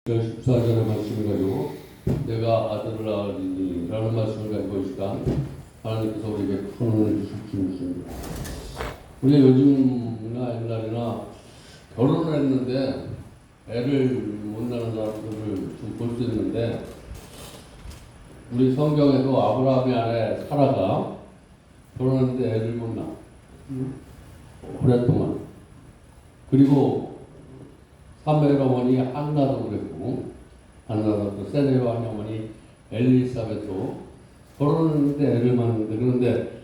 14절의 말씀을 가지고 내가 아들을 낳으리니 라는 말씀을 가지고 이 시간 하나님께서 우리에게 큰 은혜를 주실 줄 믿습니다. 우리가 요즘이나 옛날이나 결혼을 했는데 애를 못 낳는 사람들을 좀 볼 수 있는데, 우리 성경에도 아브라함의 아내 사라가 결혼했는데 애를 못 낳아 오랫동안. 그리고 사무엘 어머니 한나도 그랬고, 한나도 또 세레와 어머니 엘리사벳도 결혼했는데 애를 낳는데, 그런데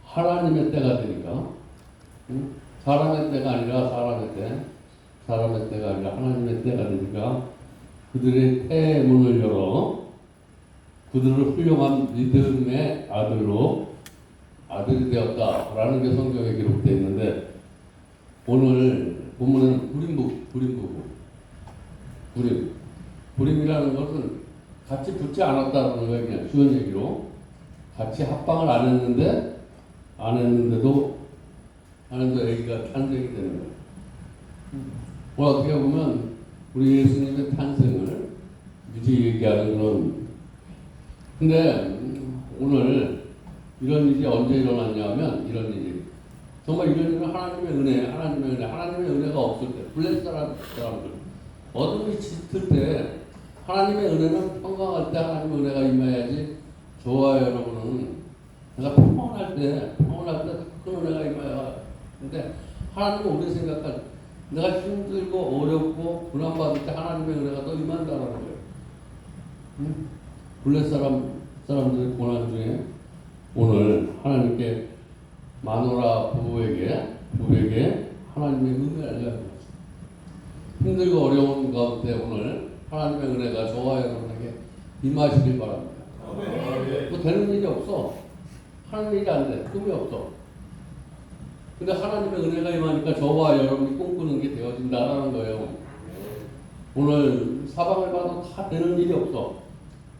하나님의 때가 되니까, 사람의 때가 아니라 사람의 때가 아니라 하나님의 때가 되니까 그들의 태의 문을 열어 그들을 훌륭한 믿음의 아들이 되었다라는 게 성경에 기록되어 있는데, 오늘 본문에는 불임이라는 것은 같이 붙지 않았다는 거예요. 그냥 쉬운 얘기로 같이 합방을 안 했는데도 아기가 탄생이 되는 거예요. 오늘 어떻게 보면 우리 예수님의 탄생을 미리 얘기하는 그런. 근데 오늘 이런 일이 언제 일어났냐면, 이런 일이 정말 이런 일은 하나님의 은혜가 없을 때, 블레스 사람들, 어둠이 짙을 때, 하나님의 은혜는 평강할 때 하나님의 은혜가 임해야지. 좋아요, 여러분은. 내가 평온할 때 큰 은혜가 임해야. 근데 하나님은 우리 생각할, 내가 힘들고 어렵고 고난받을 때 하나님의 은혜가 더 임한다라는 거예요. 블레스 사람들의 고난 중에 오늘 하나님께 마누라 부부에게 하나님의 은혜를 알려주셨습니다. 힘들고 어려운 가운데 오늘 하나님의 은혜가 저와 여러분에게 임하시길 바랍니다. 뭐 되는 일이 없어. 하는 일이 안 돼. 꿈이 없어. 근데 하나님의 은혜가 임하니까 저와 여러분이 꿈꾸는 게 되어진다라는 거예요. 오늘 사방을 봐도 다 되는 일이 없어.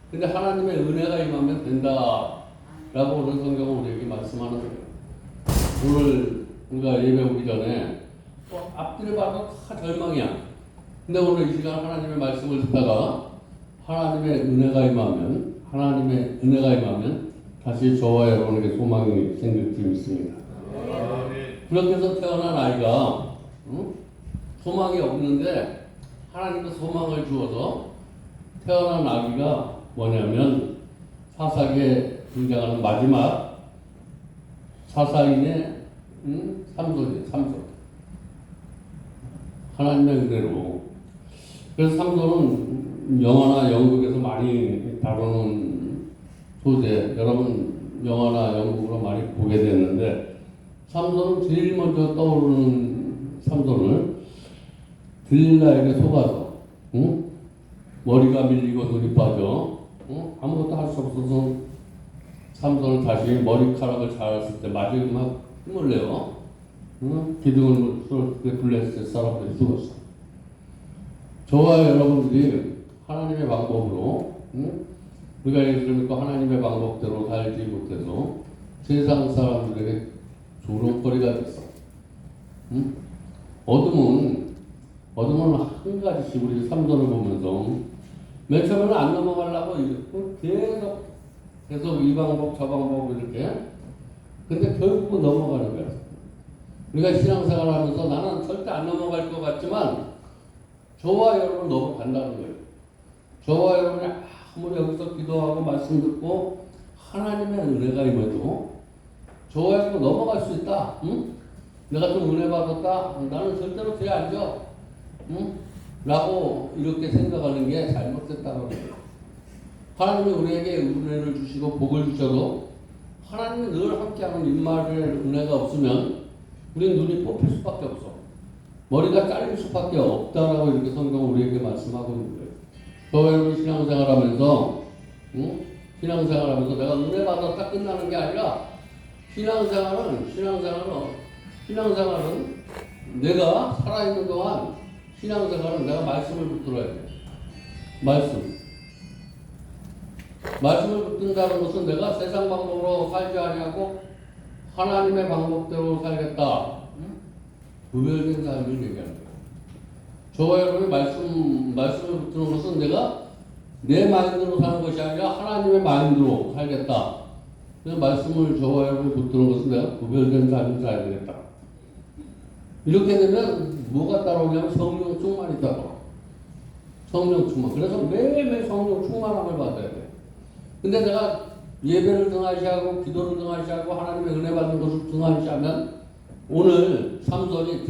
근데 하나님의 은혜가 임하면 된다라고 오늘 성경은 우리에게 말씀하는 거예요. 오늘 우리가 예배 오기 전에 앞뒤를 봐도 다 절망이야. 근데 오늘 이 시간 하나님의 말씀을 듣다가 하나님의 은혜가 임하면 다시 저와 여러분에게 소망이 생길 줄 믿습니다. 그렇게 해서 태어난 아이가 소망이 없는데 하나님께서 소망을 주어서 태어난 아기가 뭐냐면, 사사기에 등장하는 마지막 사사인의 삼손. 하나님의 은혜로. 그래서 삼손은 영화나 연극에서 많이 다루는 소재, 여러분 영화나 연극으로 많이 보게 됐는데, 삼손은 제일 먼저 떠오르는 삼손을 들릴라에게 속아서 머리가 밀리고 눈이 빠져 아무것도 할 수 없어서 삼손을 다시 머리카락을 자랐을 때 마지막 힘을 내어 기둥을 쏠 때 블레셋 사람들이 죽었어. 저와 여러분들이 하나님의 방법으로 우리가 예수를 믿고 하나님의 방법대로 살지 못해서 세상 사람들에게 조롱거리가 됐어. 어둠은 한 가지씩 우리 삼손을 보면서 맨 처음에는 안 넘어가려고 계속 이 방법 저 방법 이렇게. 근데 결국은 넘어가는 거야. 우리가 신앙생활 하면서 나는 절대 안 넘어갈 것 같지만 저와 여러분 넘어간다는 거예요. 저와 여러분이 아무리 여기서 기도하고 말씀 듣고 하나님의 은혜가 임해도 저와 여러분 넘어갈 수 있다. 내가 좀 은혜 받았다. 나는 절대로 뒤에 앉아. 라고 이렇게 생각하는 게 잘못됐다는 거예요. 하나님이 우리에게 은혜를 주시고 복을 주셔도 하나님이 늘 함께하는 임마의 은혜가 없으면 우리는 눈이 뽑힐 수밖에 없어. 머리가 잘릴 수밖에 없다라고 이렇게 성경은 우리에게 말씀하고 있는 거예요. 저와 여러분 신앙생활하면서 내가 은혜 받았다 끝나는 게 아니라, 신앙생활은 내가 살아있는 동안 신앙생활은 내가 말씀을 붙들어야 돼. 말씀을 붙든다는 것은 내가 세상 방법으로 살지 아니하고 하나님의 방법대로 살겠다. 구별된 삶을 얘기하는 거예요. 저와 여러분이 말씀을 붙드는 것은 내가 내 마인드로 사는 것이 아니라 하나님의 마인드로 살겠다. 그래서 말씀을 저와 여러분이 붙드는 것은 내가 구별된 삶을 살아야 되겠다. 이렇게 되면 뭐가 따라오냐면 성령 충만이 따라와. 성령 충만. 그래서 매일매일 성령 충만함을 받아야 돼. 근데 내가 예배를 등한시하고 기도를 등한시하고 하나님의 은혜 받는 것을 등한시하면 오늘 삼손이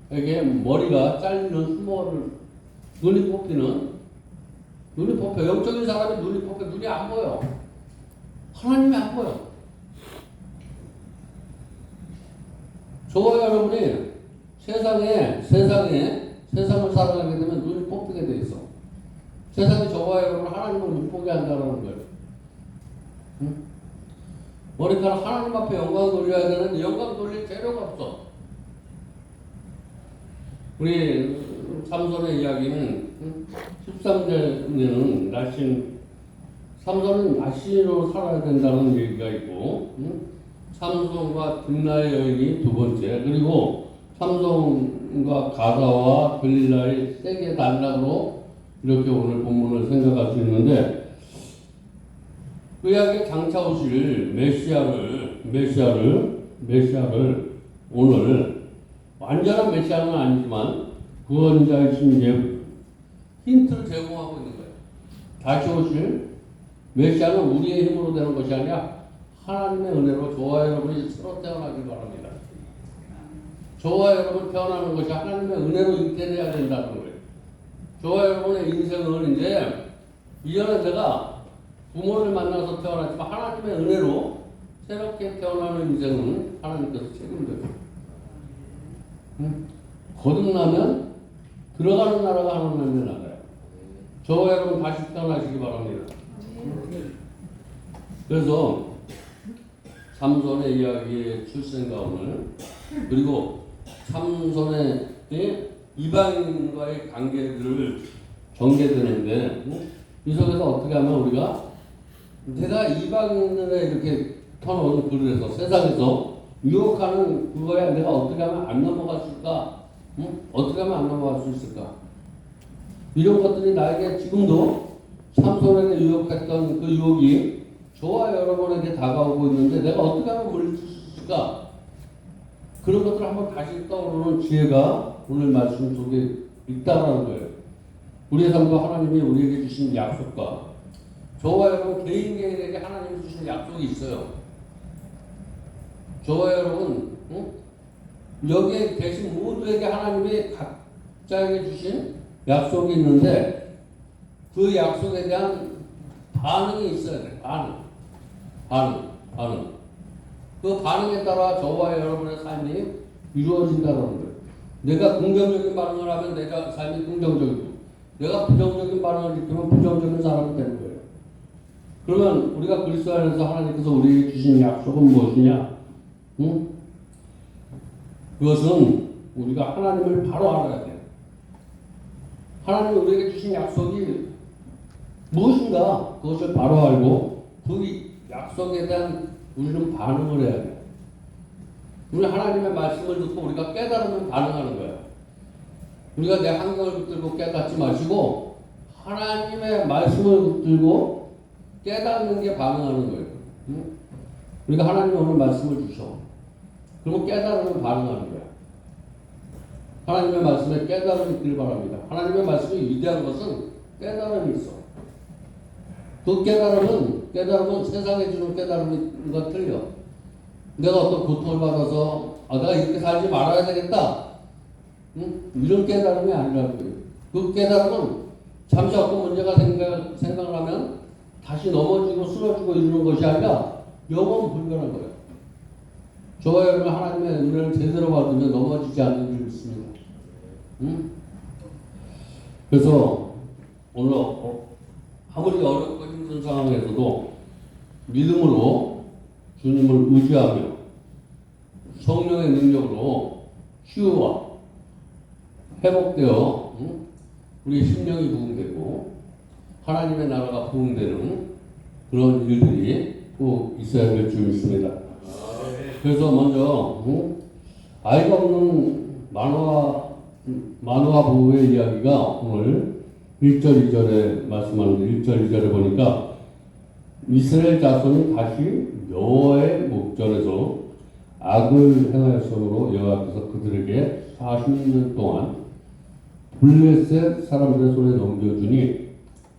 들에게 머리가 잘리는 수모를 눈이 뽑혀. 영적인 사람이 눈이 뽑혀. 눈이 안 보여. 하나님이 안 보여. 저와 여러분이 세상을 살아가게 되면 눈이 뽑히게 돼 있어. 세상이 저와 여러분 하나님을 못 보게 한다는 거예요. 응? 머리카락 하나님 앞에 영광 돌려야 되는데 영광 돌릴 재료가 없어. 우리 삼손의 이야기는 13절에는 삼손은 나신으로 살아야 된다는 얘기가 있고, 삼손과 딥나의 여인이 두 번째, 그리고 삼손과 가다와 들릴라의 세계 단락으로 이렇게 오늘 본문을 생각할 수 있는데, 그 이야기 장차 오실 메시아를 오늘 완전한 메시아는 아니지만 구원자이신 힌트를 제공하고 있는 거예요. 다시 오실 메시아는 우리의 힘으로 되는 것이 아니라 하나님의 은혜로 저와 여러분이 새로 태어나길 바랍니다. 저와 여러분 태어나는 것이 하나님의 은혜로 잉태되어야 된다는 거예요. 저와 여러분의 인생은 이전에 내가 부모를 만나서 태어났지만 하나님의 은혜로 새롭게 태어나는 인생은 하나님께서 책임져요. 거듭나면 들어가는 나라가 하나님의 나라예요. 저와 여러분 다시 태어나시기 바랍니다. 그래서 삼손의 이야기의 출생과 오늘, 그리고 삼손의 이방인과의 관계들을 전개되는데, 이 속에서 어떻게 하면 우리가 내가 이방인들에 이렇게 터놓은 글에서 세상에서 유혹하는 그거야 내가 어떻게 하면 안 넘어갔을까? 어떻게 하면 안 넘어갈 수 있을까? 이런 것들이 나에게 지금도 삼손에게 유혹했던 그 유혹이 저와 여러분에게 다가오고 있는데 내가 어떻게 하면 물리칠 수 있을까? 그런 것들을 한번 다시 떠오르는 지혜가 오늘 말씀 속에 있다라는 거예요. 우리의 삶과 하나님이 우리에게 주신 약속과 저와 여러분 개인에게 하나님이 주신 약속이 있어요. 저와 여러분 여기에 계신 모두에게 하나님이 각자에게 주신 약속이 있는데 그 약속에 대한 반응이 있어야 돼. 반응. 그 반응에 따라 저와 여러분의 삶이 이루어진다는 거예요. 내가 긍정적인 반응을 하면 내가 삶이 긍정적이고 내가 부정적인 반응을 일으키면 부정적인 사람이 되는 거예요. 그러면 우리가 그리스도 안에서 하나님께서 우리에게 주신 약속은 무엇이냐? 그것은 우리가 하나님을 바로 알아야 돼요. 하나님이 우리에게 주신 약속이 무엇인가 그것을 바로 알고 그 약속에 대한 우리는 반응을 해야 돼요. 우리 하나님의 말씀을 듣고 우리가 깨달으면 반응하는 거예요. 우리가 내 환경을 붙들고 깨닫지 마시고 하나님의 말씀을 붙들고 깨닫는 게 반응하는 거예요. 우리가 하나님이 오늘 말씀을 주셔. 그러면 깨달으면 반응하는 거야. 하나님의 말씀에 깨달음이 있길 바랍니다. 하나님의 말씀이 위대한 것은 깨달음이 있어. 그 깨달음은 세상에 주는 깨달음과 틀려. 내가 어떤 고통을 받아서 내가 이렇게 살지 말아야 되겠다. 이런 깨달음이 아니라는 거예요. 그 깨달음은 잠시 어떤 문제가 생각을 하면 다시 넘어지고 쓰러지고 이러는 것이 아니라 영원 불변한 거예요. 저와 여러분 하나님의 은혜를 제대로 받으면 넘어지지 않는 줄 믿습니다. 그래서 오늘 아무리 어렵고 힘든 상황에서도 믿음으로 주님을 의지하며 성령의 능력으로 치유와 회복되어 우리 심령이 부흥되고 하나님의 나라가 부흥되는 그런 일들이 꼭 있어야 될 줄 믿습니다. 그래서 먼저 아이가 없는 만화와 마누아 부부의 이야기가 오늘 1절 2절에 말씀하는데 1절 2절에 보니까 이스라엘 자손이 다시 여호와의 목전에서 악을 행하였으므로 여호와께서 그들에게 40년 동안 블레셋 사람들의 손에 넘겨주니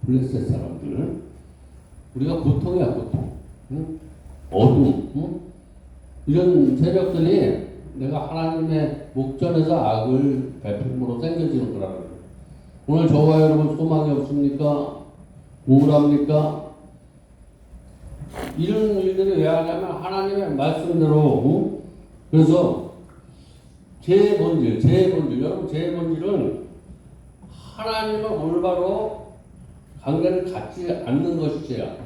블레셋 사람들 우리가 고통이야 고통 응? 어둠 응? 이런 세력들이 내가 하나님의 목전에서 악을 베풀므로 생겨지는 거라는 거예요. 오늘 저와 여러분 소망이 없습니까? 우울합니까? 이런 일들이 왜 하냐면 하나님의 말씀대로 응? 그래서 제 본질 여러분 제 본질은 하나님을 올바로 관계를 갖지 않는 것이 죄야.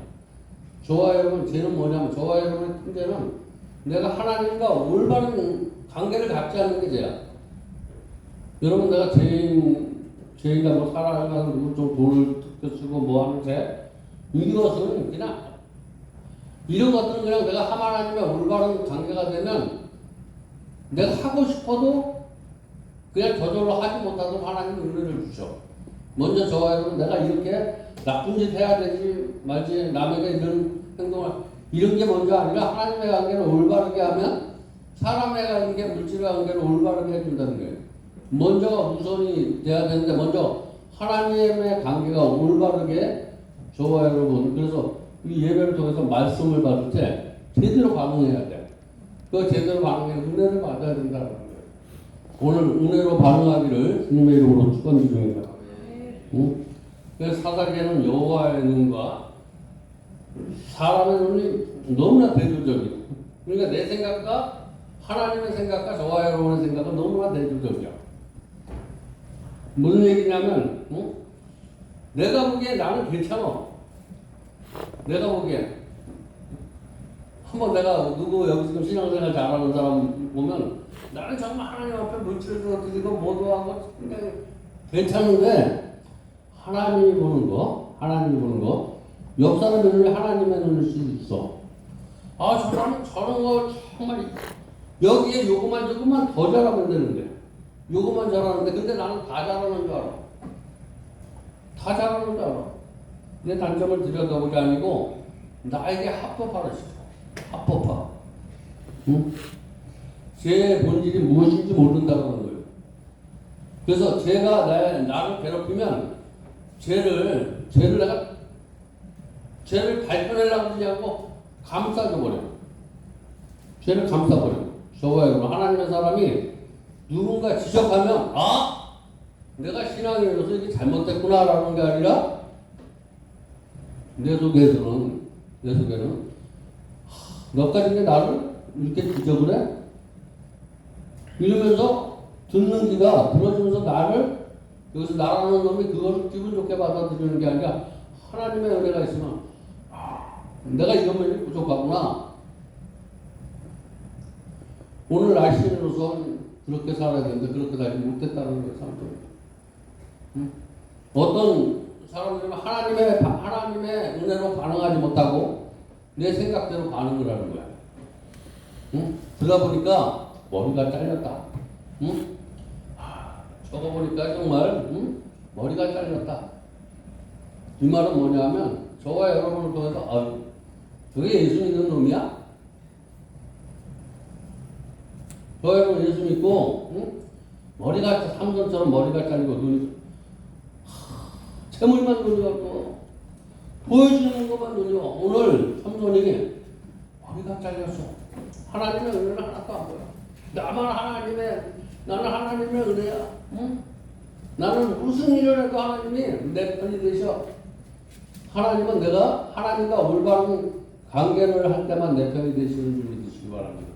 저와 여러분 죄는 뭐냐면 저와 여러분의 문제는 내가 하나님과 올바른 관계를 갖지 않는 게 죄야. 여러분 내가 죄인가 뭐 살아가면서 누구 좀 돈을 뜯겨 쓰고 뭐 하는 죄 이것은 그냥 이런 것들은 그냥 내가 하나님과 올바른 관계가 되면 내가 하고 싶어도 그냥 저절로 하지 못하도록 하나님은 은혜를 주셔. 먼저 저와 여러분 내가 이렇게 나쁜 짓 해야 되지 말지 남에게 이런 행동을 이런 게 먼저 아니라 하나님의 관계를 올바르게 하면 사람의 관계, 물질의 관계를 올바르게 해준다는 거예요. 먼저가 우선이 돼야 되는데 먼저 하나님의 관계가 올바르게 저와 여러분 그래서 이 예배를 통해서 말씀을 받을 때 제대로 반응해야 돼. 그 제대로 반응해 은혜를 받아야 된다는 거예요. 오늘 은혜로 반응하기를 주님의 이름으로 축원드 중입니다. 응? 그래서 사사기에는 여호와의 눈과 사람의 눈이 너무나 대조적이야. 그러니까 내 생각과 하나님의 생각과 저와 여러분의 생각은 너무나 대조적이야. 무슨 얘기냐면 응? 내가 보기에 나는 괜찮아. 내가 보기에 한번 내가 누구 여기 지금 신앙생활 잘하는 사람 보면 나는 정말 하나님 앞에 물질도 드리고 뭐도 하고 굉장히 괜찮은데 하나님이 보는 거 옆 사람의 눈이 하나님의 눈일 수도 있어. 아 저는 저런 거 정말 여기에 요거만 조금만 더 잘하면 되는데 요거만 잘하는데 근데 나는 다 잘하는 줄 알아. 다 잘하는 줄 알아. 내 단점을 들여다보지 아니고 나에게 합법화를 시켜. 합법화. 응? 제 본질이 무엇인지 모른다는 거예요. 그래서 제가 나를 괴롭히면 죄를 밝혀내려고 하지 않고 감싸줘버려. 죄를 감싸버려. 저와 여러분 하나님의 사람이 누군가 지적하면 내가 신앙에 있어서 이게 잘못됐구나라는 게 아니라 내 속에는 너까지 게 나를 이렇게 지적을 해? 이러면서 듣는 기가 들어주면서 나를 여기서 나라는 놈이 그걸 기분 좋게 받아들이는 게 아니라 하나님의 은혜가 있으면 내가 이것만 부족하구나. 오늘 날씨로서 그렇게 살아야 되는데 그렇게 살지 못했다는 거예요. 사람들이. 응? 어떤 사람들은 하나님의 은혜로 반응하지 못하고 내 생각대로 반응을 하는 거야. 응? 그러다 보니까 머리가 잘렸다. 응? 저거 보니까 정말 머리가 잘렸다. 이 말은 뭐냐면 저와 여러분을 통해서 저게 예수 믿는 놈이야? 저 여러분 예수 믿고 머리가 삼손처럼 머리가 잘리고 눈이 재물만 눈이 왔고 보여주는 것만 눈이 와. 오늘 삼손이 머리가 잘렸어. 하나님의 은혜는 하나도 안 보여. 나는 하나님의 은혜야. 응? 나는 무슨 일을 해도 하나님이 내 편이 되셔. 하나님은 내가 하나님과 올바른 관계를 할 때만 내 편이 되시는 줄 믿으시기 바랍니다.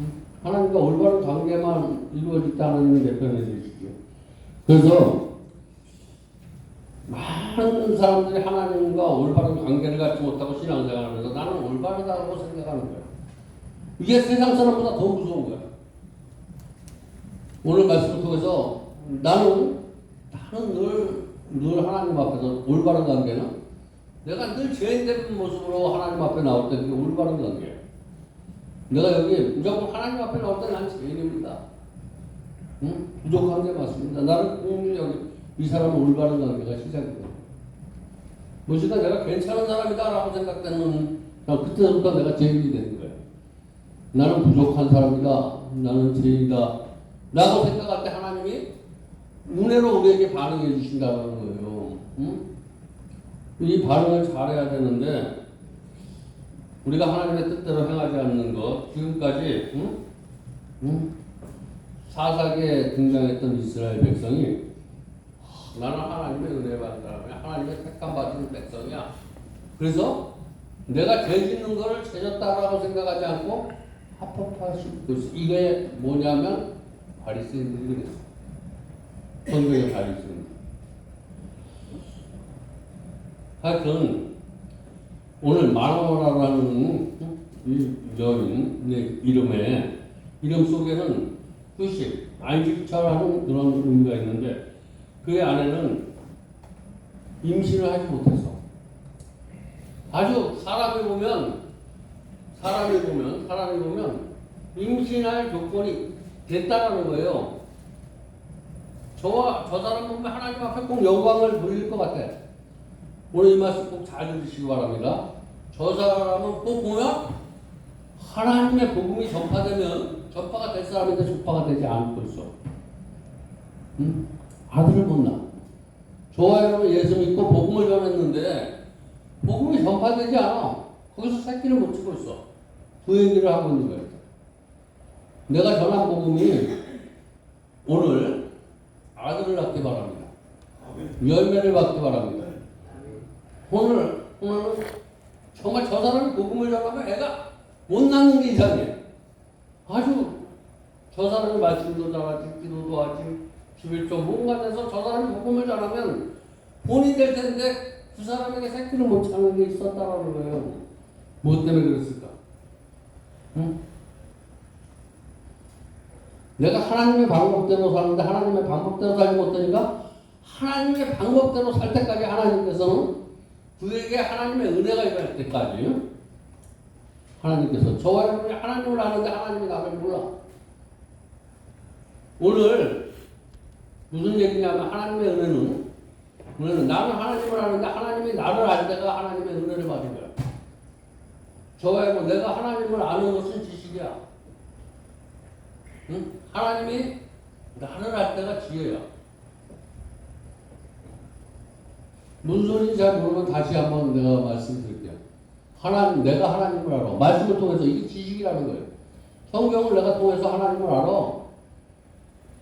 응? 하나님과 올바른 관계만 이루어질 때 하나님이 내 편이 되시죠. 그래서 많은 사람들이 하나님과 올바른 관계를 갖지 못하고 신앙생활을 하면서 나는 올바르다고 생각하는 거야. 이게 세상 사람보다 더 무서운 거야. 오늘 말씀을 통해서 나는 늘 하나님 앞에서 올바른 관계는 내가 늘 죄인된 모습으로 하나님 앞에 나올 때 그게 올바른 관계야. 내가 여기 무조건 하나님 앞에 나올 때 난 죄인입니다. 응? 부족한 게 맞습니다. 나는 공유력, 이 사람은 올바른 관계가 시작이거든. 무엇이든 내가 괜찮은 사람이다라고 생각되는, 그때부터 내가 죄인이 되는 거야. 나는 부족한 사람이다. 나는 죄인이다. 라고 생각할 때 하나님이 은혜로 우리에게 반응해 주신다는 거예요. 응? 이 반응을 잘해야 되는데, 우리가 하나님의 뜻대로 행하지 않는 것, 지금까지, 사사기에 등장했던 이스라엘 백성이, 나는 하나님의 은혜 받은 사람이야. 하나님의 택함 받은 백성이야. 그래서 내가 죄 짓는 거를 죄졌다라고 생각하지 않고 합법화시키고 있어. 이게 뭐냐면 바리새인들이 그랬어. 성경의 바리새인들. 하여튼 오늘 마노라라는 이 여인의 이름 속에는 뜻이 안식처라는 그런 의미가 있는데, 그의 아내는 임신을 하지 못했어. 아주 사람이 보면 임신할 조건이 됐다라는 거예요. 저 사람 보면 하나님 앞에 꼭 영광을 돌릴 것 같아. 오늘 이 말씀 꼭 잘 들으시기 바랍니다. 저 사람은 꼭 보면 하나님의 복음이 전파가 될 사람인데 전파가 되지 않고 있어. 아들을 못 낳아. 저와 여러분 예수 믿고 복음을 전했는데 복음이 전파되지 않아. 거기서 새끼를 못 치고 있어. 그 얘기를 하고 있는 거예요. 내가 전한 복음이 오늘 아들을 낳기 바랍니다. 열매를 받기 바랍니다. 오늘은 정말 저 사람이 복음을 전하면 애가 못 낳는 게 이상해. 아주 저 사람이 말씀도 잘하지, 기도도 하지, 11조 뭔가 돼서 저 사람이 복음을 전하면 본이 될 텐데 그 사람에게 새끼를 못 찾는 게 있었다라는 거예요. 무엇 때문에 그랬을까? 응? 내가 하나님의 방법대로 사는데 하나님의 방법대로 살지 못하니까 하나님의 방법대로 살 때까지 하나님께서는 그에게 하나님의 은혜가 임할 때까지 하나님께서 저와 여러분이 하나님을 아는데 하나님이 나를 몰라. 오늘 무슨 얘기냐면 하나님의 은혜는 나는 하나님을 아는데 하나님이 나를 알 때가 하나님의 은혜를 받은 거야. 저와 여러분 내가 하나님을 아는 것은 지식이야. 응? 하나님이 나를 알 때가 지혜야. 무슨 소리인지 잘 모르면 다시 한번 내가 말씀드릴게요. 내가 하나님을 알아. 말씀을 통해서 이게 지식이라는 거예요. 성경을 내가 통해서 하나님을 알아.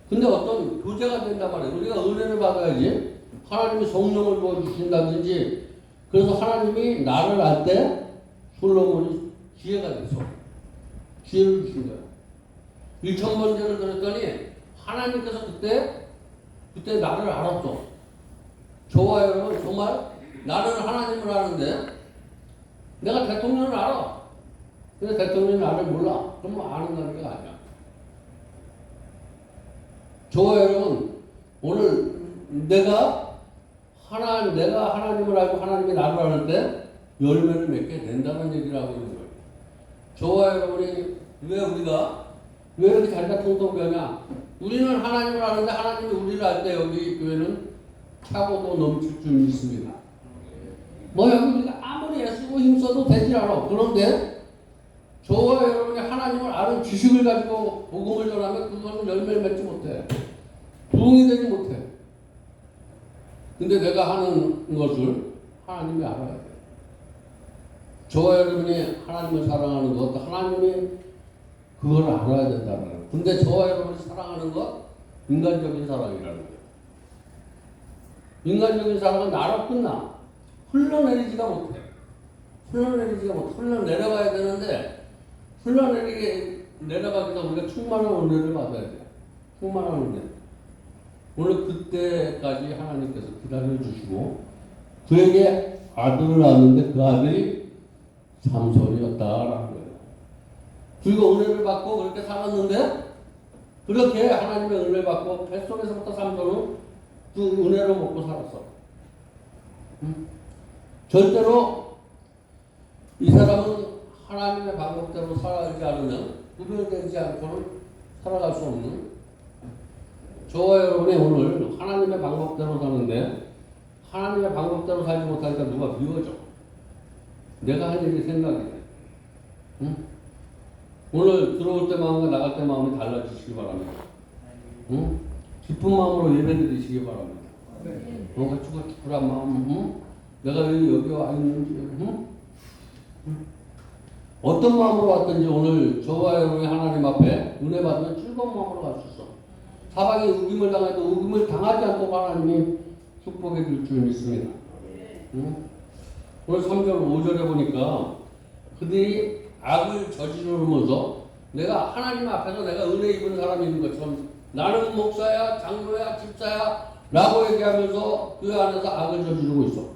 근데 어떤 교제가 된단 말이에요. 우리가 은혜를 받아야지. 하나님이 성령을 부어주신다든지. 그래서 하나님이 나를 알 때 솔로몬이 지혜가 됐어. 지혜를 주신 거야. 1,000번째를 들었더니 하나님께서 그때 나를 알았어. 저와 여러분 정말 나는 하나님을 아는데 내가 대통령을 알아. 근데 대통령이 나를 몰라. 그러면 아는 관계가 아니야. 저와 여러분 오늘 내가 하나님을 알고 하나님이 나를 아는 때 열매를 맺게 된다는 얘기를 하고 있는 거예요. 저와 여러분이 왜 이렇게 자기가 통통병이야? 우리는 하나님을 아는데 하나님이 우리를 알 때 여기 교회는 차고도 넘칠 줄 믿습니다. 여기 우리가 아무리 애쓰고 힘써도 되질 않아. 그런데 저와 여러분이 하나님을 아는 지식을 가지고 복음을 전하면 그것은 열매를 맺지 못해. 부흥이 되지 못해. 근데 내가 하는 것을 하나님이 알아야 돼. 저와 여러분이 하나님을 사랑하는 것, 하나님이 그걸 알아야 된다는 거예요. 근데 저와 여러분이 사랑하는 것, 인간적인 사랑이라는 거예요. 인간적인 사랑은 나로 끝나. 흘러내리지가 못해. 흘러내려가야 되는데, 내려가기 전에 우리가 충만한 은혜를 받아야 돼. 충만한 은혜. 오늘 그때까지 하나님께서 기다려주시고, 그에게 아들을 낳았는데 그 아들이 삼손이었다라는 거예요. 그리고 은혜를 받고 그렇게 살았는데, 그렇게 하나님의 은혜를 받고 뱃속에서부터 삼손은 그 은혜를 먹고 살았어. 절대로 이 사람은 하나님의 방법대로 살아가지 않으면 구별되지 않고는 살아갈 수 없는 저와 여러분이 오늘 하나님의 방법대로 사는데 하나님의 방법대로 살지 못하니까 누가 미워져. 내가 할 일이 생각이 돼. 응? 오늘 들어올 때 마음과 나갈 때 마음이 달라지시기 바랍니다. 응? 기쁜 마음으로 예배드리시기 바랍니다. 주가 기쁘란 마음, 응? 내가 왜 여기 와 있는지, 응? 어떤 마음으로 왔든지 오늘 저와 여러분이 하나님 앞에 은혜 받으면 즐거운 마음으로 갈 수 있어. 사방에 우김을 당해도 우김을 당하지 않도록 하나님이 축복해 줄 줄 믿습니다. 응? 오늘 3절 5절에 보니까 그들이 악을 저지르면서 내가 하나님 앞에서 내가 은혜 입은 사람이 있는 것처럼 나는 목사야 장로야 집사야 라고 얘기하면서 그 안에서 악을 저지르고 있어.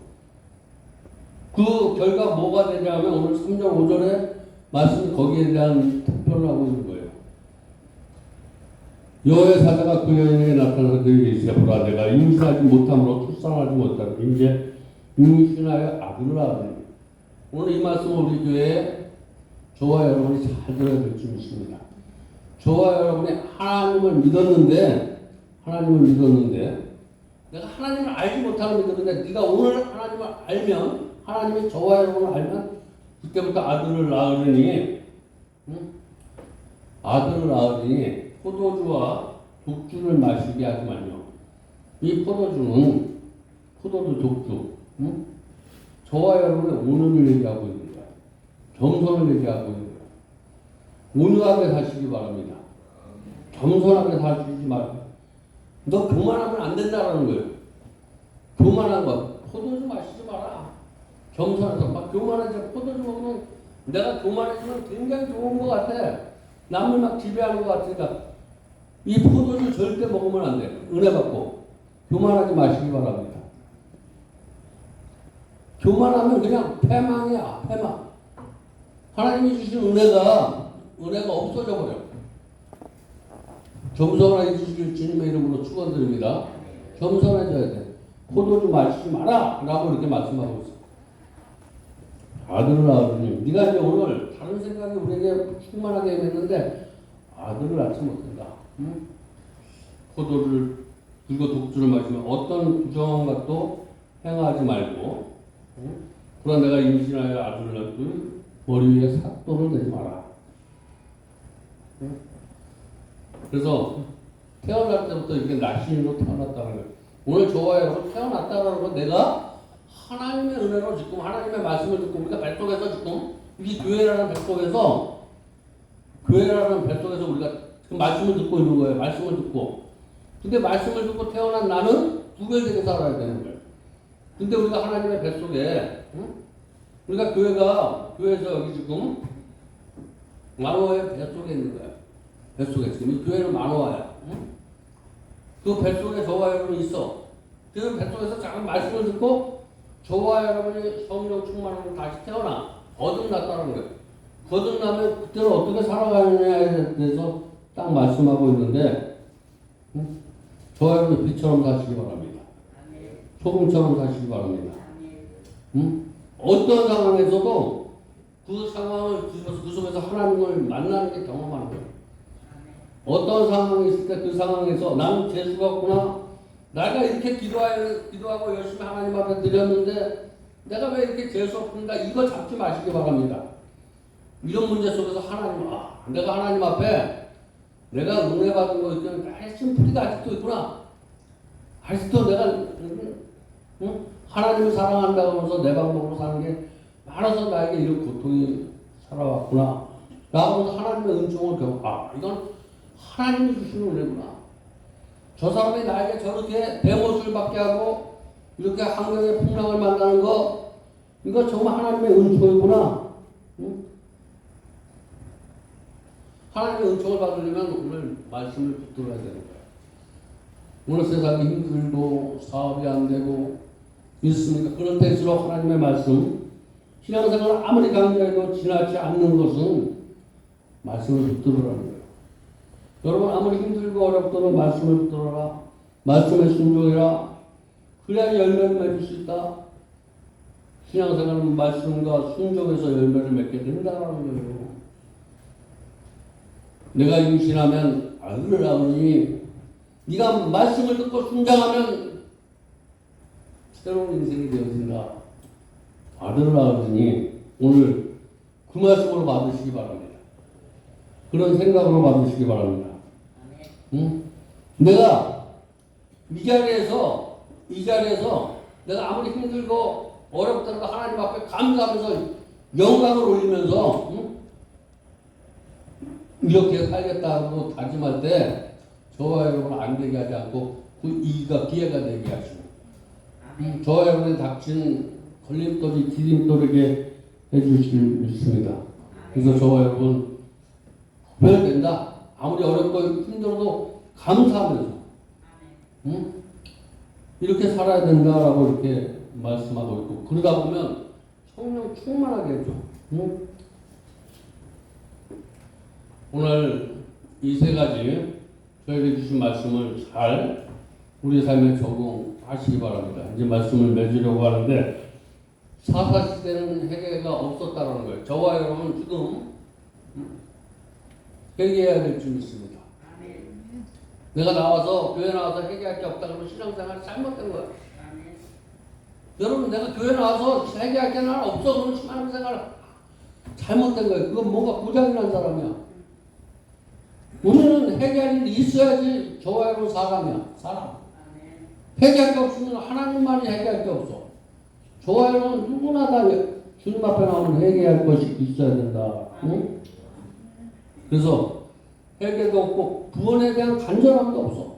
그 결과 뭐가 되냐면 오늘 3절 5절에 말씀 거기에 대한 투표를 하고 있는 거예요. 여호와의 사자가 그 여인에게 나타나서 그에게 이르시되 보라 내가 임신하지 못함으로 출산하지 못하고 이제 임신하여 아들을 낳으리니. 오늘 이 말씀을 우리 교회에 저와 여러분이 잘 들어야 될 줄 믿습니다. 저와 여러분이 하나님을 믿었는데 내가 하나님을 알지 못하는 믿었는데 네가 오늘 하나님을 알면 하나님이 저와 여러분을 알면 그때부터 아들을 낳으리니 아들을 낳으리니 포도주와 독주를 마시게 하지 말며. 이 포도주는 포도주 독주 저와 여러분의 오늘을 얘기하고 있는 거야. 겸손을 얘기하고 있는 거야. 온유하게 사시기 바랍니다. 겸손하게 사시지 말고. 너 교만하면 안 된다라는 거예요. 교만한 거. 포도주 마시지 마라. 겸손해서 막 교만해서 포도주 먹으면 내가 교만해지면 굉장히 좋은 것 같아. 남을 막 지배하는 것 같으니까 이 포도주 절대 먹으면 안 돼. 은혜 받고. 교만하지 마시기 바랍니다. 교만하면 그냥 패망이야. 패망. 하나님이 주신 은혜가 없어져 버려. 겸손하게 주실 주님의 이름으로 축원드립니다. 겸손해져야 돼. 포도주 마시지 마라 라고 이렇게 말씀하고 있어. 아들을 낳으니 네가 이제 오늘 다른 생각이 우리에게 충만하게 했는데 아들을 낳지 못한다. 응? 포도를 그리고 독주를 마시면 어떤 부정한 것도 행하지 말고 응? 그러나 내가 임신하여 아들을 낳고 머리 위에 삭도를 내지 마라. 응? 그래서 태어날 때부터 이렇게 나신으로 태어났다는 거예요. 오늘 저와 여러분 태어났다는 건 내가 하나님의 은혜로 지금 하나님의 말씀을 듣고 우리가 뱃속에서 지금 이 교회라는 뱃속에서 우리가 지금 말씀을 듣고 있는 거예요. 말씀을 듣고. 근데 말씀을 듣고 태어난 나는 구별되게 살아야 되는 거예요. 근데 우리가 하나님의 뱃속에 우리가 교회에서 여기 지금 만호의 뱃속에 있는 거예요. 뱃속에 지금 이 교회는 만호야. 그 뱃속에 저와 여러분이 있어. 그래서 뱃속에서 잠깐 말씀을 듣고 저와 여러분이 성령 충만으로 다시 태어나 거듭났다는 거예요. 거듭나면 그때는 어떻게 살아가느냐에 대해서 딱 말씀하고 있는데 저와 여러분이 빛처럼 사시기 바랍니다. 소금처럼 사시기 바랍니다. 어떤 상황에서도 그 상황을 뒤집어서 그 속에서 하나님을 만나는 게 경험하는 거예요. 어떤 상황이 있을 때 그 상황에서 나는 재수가 없구나. 내가 이렇게 기도하고 열심히 하나님 앞에 드렸는데 내가 왜 이렇게 재수 없는가. 이거 잡지 마시기 바랍니다. 이런 문제 속에서 하나님, 내가 하나님 앞에 내가 은혜 받은 거 있잖아. 핵심 뿌리가 아직도 있구나. 아직도 내가 하나님을 사랑한다고 하면서 내 방법으로 사는 게 많아서 나에게 이런 고통이 살아왔구나. 라고 하면서 하나님의 은총을 이건 하나님이 주시는 은혜구나. 저 사람이 나에게 저렇게 대못을 받게 하고 이렇게 환경의 풍랑을 만나는 거 이거 정말 하나님의 은총이구나. 하나님의 은총을 받으려면 오늘 말씀을 붙들어야 되는 거야. 오늘 세상이 힘들고 사업이 안 되고 있습니까? 그런 때일수록 하나님의 말씀 신앙생활을 아무리 강조해도 지나치 않는 것은 말씀을 붙들으라는 거예요. 여러분 아무리 힘들고 어렵도록 말씀을 붙들어라. 말씀에 순종해라. 그래야 열매를 맺을 수 있다. 신앙생활은 말씀과 순종해서 열매를 맺게 된다는 거예요. 내가 임신하면 아들을 낳으니 네가 말씀을 듣고 순종하면 새로운 인생이 되어진다. 아들을 낳으니 오늘 그 말씀으로 받으시기 바랍니다. 그런 생각으로 받으시기 바랍니다. 응? 내가 이 자리에서 내가 아무리 힘들고 어렵더라도 하나님 앞에 감사하면서 영광을 올리면서 이렇게 살겠다고 다짐할 때 저와 여러분 안 되게 하지 않고 그 이가 기회가 되게 하시고 저와 여러분의 닥친 걸림돌이 디딤돌에게 해주실 믿습니다. 그래서 저와 여러분 구별해야 된다. 아무리 어렵고 힘들어도 감사하면서 이렇게 살아야 된다라고 이렇게 말씀하고 있고 그러다 보면 성령 충만하게 해줘. 오늘 이 세 가지 저에게 주신 말씀을 잘 우리 삶에 적용하시기 바랍니다. 이제 말씀을 맺으려고 하는데 사사시대는 회개가 없었다는 거예요. 저와 여러분 지금 회개해야 될 줄 믿습니다. 내가 나와서 교회 나와서 회개할 게 없다 그러면 신앙생활 잘못된 거예요. 여러분 내가 교회 나와서 회개할 게 하나 없어 그러면 신앙생활 잘못된 거예요. 그건 뭔가 고장이 난 사람이야. 우리는 회개할 일이 있어야지 저와 여러분 사람이야. 사람. 회개할 게 없으면 하나님만이 회개할 게 없어. 저와 여러분 누구나 다 주님 앞에 나오면 회개할 것이 있어야 된다. 응? 그래서 회개도 없고 구원에 대한 간절함도 없어.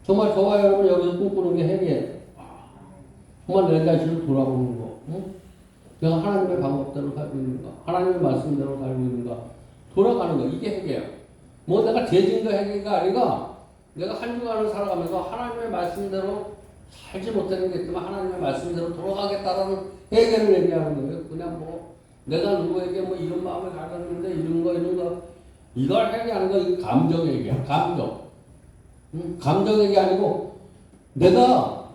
정말 저와 여러분 여기서 꿈꾸는 게 회개. 정말 내 자신을 돌아보는 거. 응? 내가 하나님의 방법대로 살고 있는가? 하나님의 말씀대로 살고 있는가? 돌아가는 거. 이게 회개야. 뭐 내가 죄진거 회개가 아니라 내가 한 주간을 살아가면서 하나님의 말씀대로 살지 못하는 게 있지만 하나님의 말씀대로 돌아가겠다라는 회개를 얘기하는 거예요. 그냥 뭐 내가 누구에게 뭐 이런 마음을 가졌는데 이런 거 이걸 회개하는 거 이거 감정 회개야. 감정. 감정 회개 아니고 내가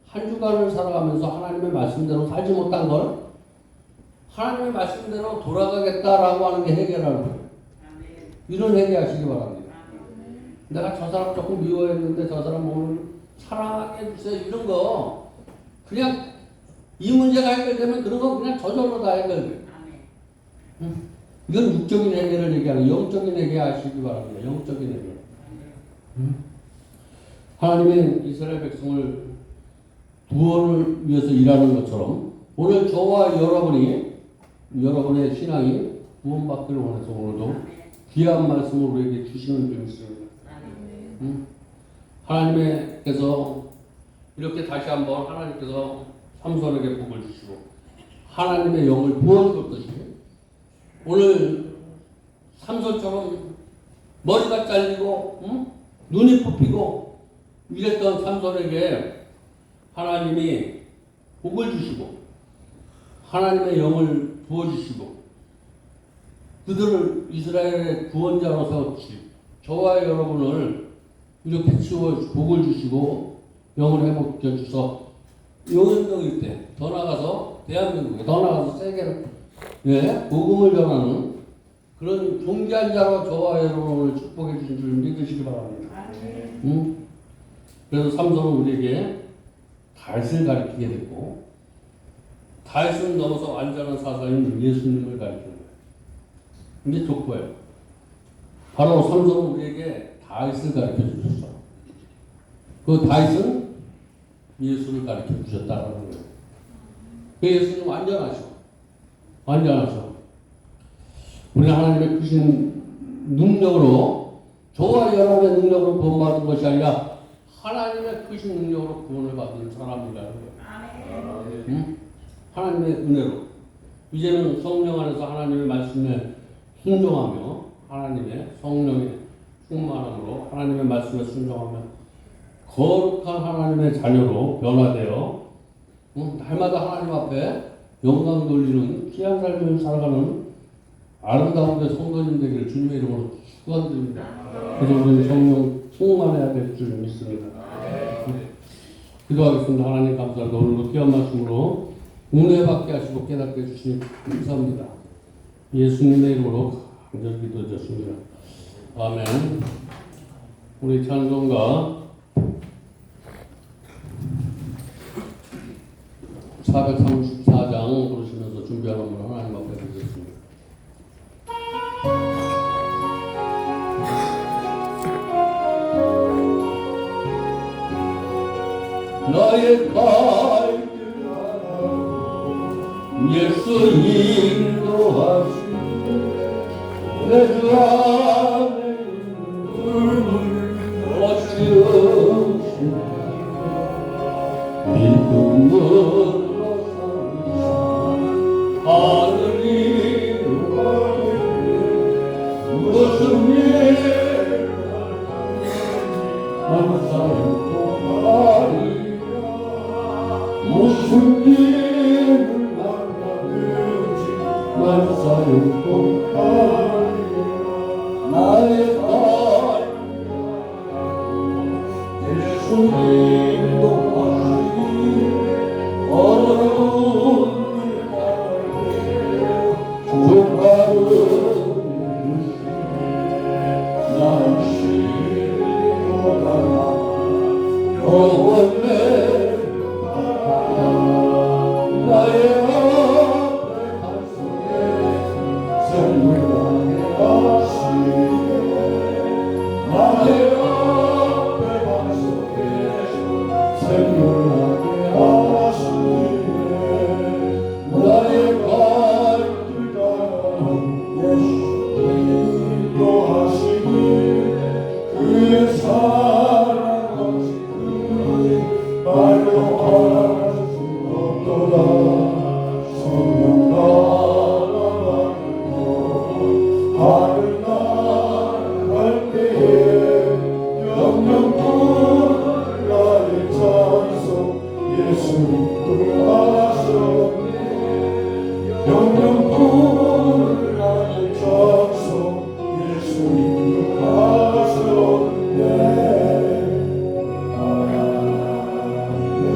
한 주간을 살아가면서 하나님의 말씀대로 살지 못한 걸 하나님의 말씀대로 돌아가겠다라고 하는 게 회개라는 거예요. 이런 회개하시기 바랍니다. 내가 저 사람 조금 미워했는데 저 사람 오늘 사랑하게 해주세요. 이런 거 그냥 이 문제가 해결되면 그런 거 그냥 저절로 다 해결돼요. 이건 육적인 회개를 얘기하는 영적인 회개 하시기 바랍니다. 영적인 회개. 하나님의 이스라엘 백성을 구원을 위해서 일하는 것처럼 오늘 저와 여러분의 신앙이 구원받기를 원해서 오늘도 귀한 말씀을 우리에게 주시는 줄 믿습니다. 하나님께서 이렇게 다시 한번 하나님께서 삼손에게 복을 주시고 하나님의 영을 부어줬듯이 오늘 삼손처럼 머리가 잘리고 눈이 뽑히고 이랬던 삼손에게 하나님이 복을 주시고 하나님의 영을 부어주시고 그들을 이스라엘의 구원자로 세웠지 저와 여러분을 이렇게 치워 복을 주시고 영을 회복해 주셔서 용인동일 때 더 나가서 대한민국에 더 나가서 세계를 복음을 전하는 그런 존귀한 자로 저와 여러분을 축복해 주신 줄 믿으시기 바랍니다. 그래서 삼손은 우리에게 다윗을 가리키게 됐고 다윗은 넘어서 완전한 사사인 예수님을 가리키는 거예요. 이게 족보예요. 바로 삼손은 우리에게 다윗을 가르쳐 주셨어. 그 다윗은 예수를 가르쳐 주셨다는 거예요. 그 예수는 완전하셔. 우리는 하나님의 크신 능력으로 저와 여러분의 능력으로 구원받은 것이 아니라 하나님의 크신 능력으로 구원을 받은 사람이라는 거예요. 하나님의 은혜로 이제는 성령 안에서 하나님의 말씀에 순종하며 하나님의 성령의 충만함으로 하나님의 말씀에 순종하며 거룩한 하나님의 자녀로 변화되어 날마다 하나님 앞에 영광 돌리는 귀한 삶을 살아가는 아름다운 성도님 되기를 주님의 이름으로 축원드립니다. 그래서 우리는 성령 충만해야 될 줄 믿습니다. 기도하겠습니다. 하나님 감사합니다. 오늘도 귀한 말씀으로 은혜 받게 하시고 깨닫게 해주시니 감사합니다. 예수님의 이름으로 간절히 기도드렸습니다. 아멘. 우리 찬송가 434장 부르시면서 준비하는 걸 하나님 앞에 드리겠습니다. 나의 발길 예수 인도하시네 내 주 안에 어찌없이 믿음으로 살자 하늘이 무슨 일 감사했고 무슨 일을 만나는지 난 사역도 나의 딸 예수님도 하시니 어려운 조가를 난 시리보다 영원해 나의 앞에 한송에 생물하게 하시네 나의 앞에 한송에 생물하게 하시네 나의 발길 따라 예수 인도하시니 그의 사랑 없이 그의 말로 할 수 없도다 성령 나라가는 것 하늘 나갈 때에 영영분 나의 찬송 예수님 또 하셨네 영영